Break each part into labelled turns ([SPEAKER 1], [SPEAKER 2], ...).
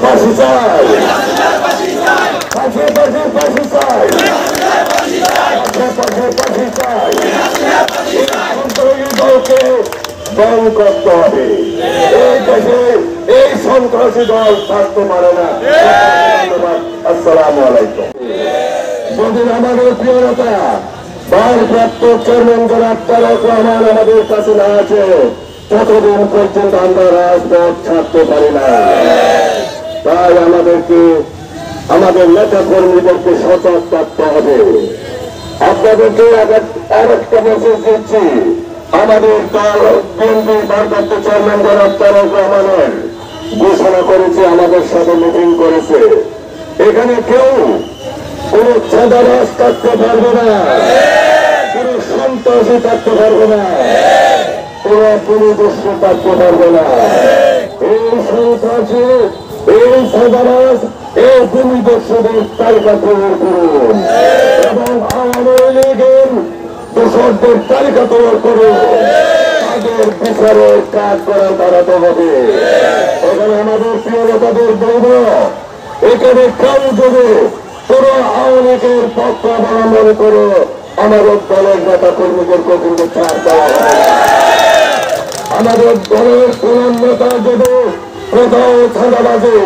[SPEAKER 1] ফাঁসি চাই, ফাঁসি ফাঁসি ফাঁসি চাই, ফাঁসি চাই। সন্ত্রাসী দলকে বন্ধ করতে হবে। এই দেশে এই সন্ত্রাসী দল থাকতে পারে না। ধন্যবাদ। আসসালামু আলাইকুম। যদি আমাদের প্রিয় নেতা ভারপ্রাপ্ত চেয়ারম্যান জনাব তারেক রহমান আমাদের কাছে না আছে, ততদিন পর্যন্ত আমরা রাজপথ ছাড়তে পারি না। তাই আমাদেরকে আমাদের নেতা কর্মীদেরকে সজাগ থাকতে হবে। আপনাদেরকে আরেকটা মেসেজ দিচ্ছি, আমাদের দল বিএনপি ভারপ্রাপ্ত চেয়ারম্যান জনাব তারেক রহমানের ঘোষণা করেছে, আমাদের সাথে মিটিং করেছে। এখানে কেউ কোন চাঁদাবাজ থাকতে পারবে না, কোন সন্ত্রাসী থাকতে পারবে না, কোন পুলিশ থাকতে পারবে না। এই সন্ত্রাসী, এই চাঁদাবাজ, এই ভূমিদস্যুদের তালিকা তৈরি করুন এবং আওয়ামী লীগের দোষরদের তালিকা তৈরি করুন। তাদের বিচারের কাজ করা দাঁড়াতে হবে। এখানে আমাদের প্রিয় নেতাদের বলব, এখানে কেউ যদি কোন আওয়ামী লীগের পক্ষ অবলম্বন করে আমাদের দলের নেতা কর্মীদেরকে কিন্তু ছাড় দেওয়া হবে। আমাদের দলের কোন নেতা যদি কোথাও ছাড়াবাজে,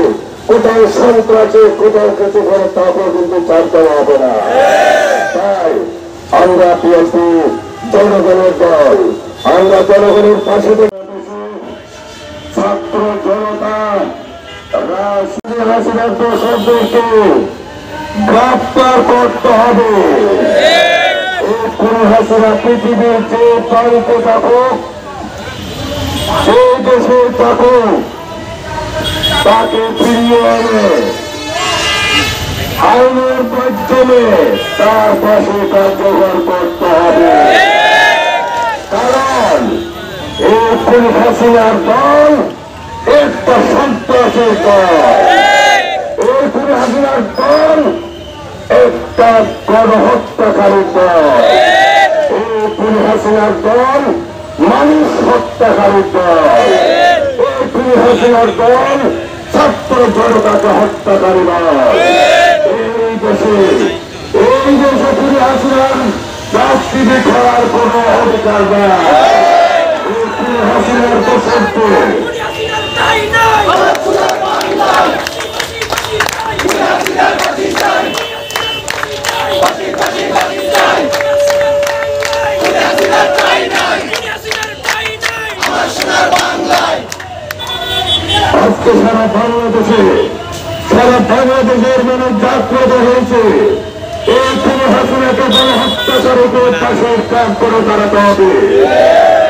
[SPEAKER 1] কোথাও সন্ত্রাসে, কোথাও কিছু করে তাকে কিন্তু ছাড় দেওয়া হবে না। তাই আমরা বিএনপি জনগণের দল, আমরা জনগণের পাশে ছাত্র জনতা হাসিনার দোষরদেরকে গ্রেফতার করতে হবে। কোন হাসিনা পৃথিবীর যে প্রান্তে থাকুক, সেই দেশে থাকুক, তাকে ফিরিয়ে এনে আইনের মাধ্যমে তার পাশে কার্যকর করতে হবে। কারণ এই কোন হাসিনার দল একটা সন্ত্রাসের দল, এই কোন হাসিনার দল একটা গণহত্যাকারী দল, এই কোন হাসিনার দল মানুষ হত্যাকারী দল, এই কোন হাসিনার দল ছাত্র জনতাকে হত্যাকারী দল। এই দেশে পুরী হাসিনার রাজনীতি করার কোন অধিকার নেই। এই পুরী হাসিনার দোষরদের আজকে সারা বাংলাদেশের মানুষ জাগ্রত হয়েছে। এই কোন হাসিনাকে গণহত্যাকারীদের পাশে কাজ করে দাঁড়াতে হবে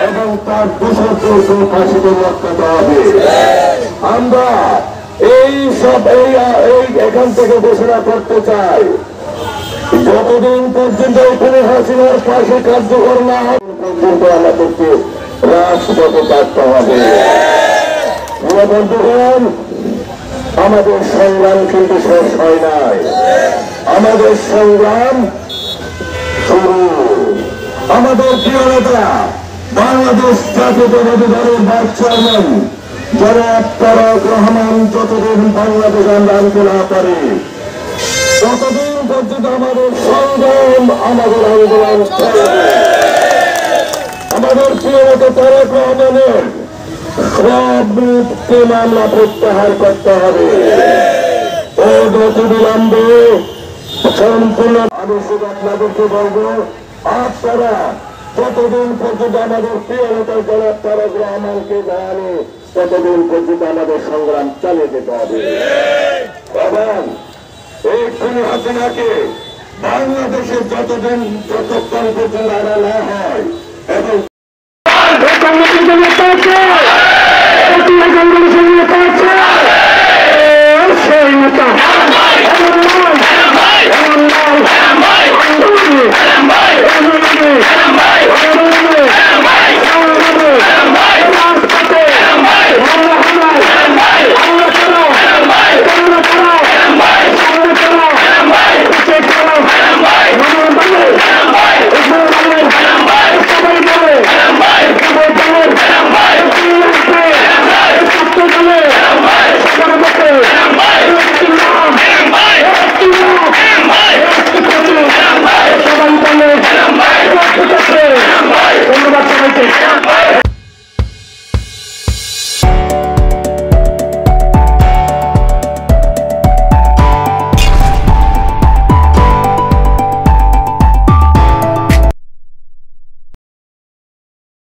[SPEAKER 1] এবং তার দোষরদেরকে ফাঁসিতে লটকাতে হবে। আমরা এই সব এখান থেকে ঘোষণা করতে চাই, যতদিন পর্যন্ত এখানে হাসিনার পাশে কার্যকর না হবে পর্যন্ত আমাদেরকে রাজপথে থাকতে হবে। বন্ধুগণ, আমাদের সংগ্রাম কিন্তু শেষ হয় নাই, আমাদের সংগ্রাম শুরু। আমাদের প্রিয় নেতা বাংলাদেশ জাতীয়তাবাদী দলের ভাইস চেয়ারম্যান জনাব তারেক রহমান যতদিন বাংলাদেশ আমরা আনতে না পারি, ততদিন পর্যন্ত আমাদের সংগ্রাম, আমাদের আন্দোলন চলবে। আমাদের প্রিয় নেতা তারেক রহমানের সব মিথ্যে মামলা প্রত্যাহার করতে হবে ও অবিলম্বে সম্পূর্ণ। আমি শুধু আপনাদেরকে বলবো, আপনারা যতদিন পর্যন্ত আমাদের প্রিয় নেতা জনাব তারেক রহমানকে জানে, ততদিন পর্যন্ত আমাদের সংগ্রাম চালিয়ে যেতে হবে এবং এই খুনি হাসিনাকে বাংলাদেশে যতক্ষণ পর্যন্ত আনা না হয় এবং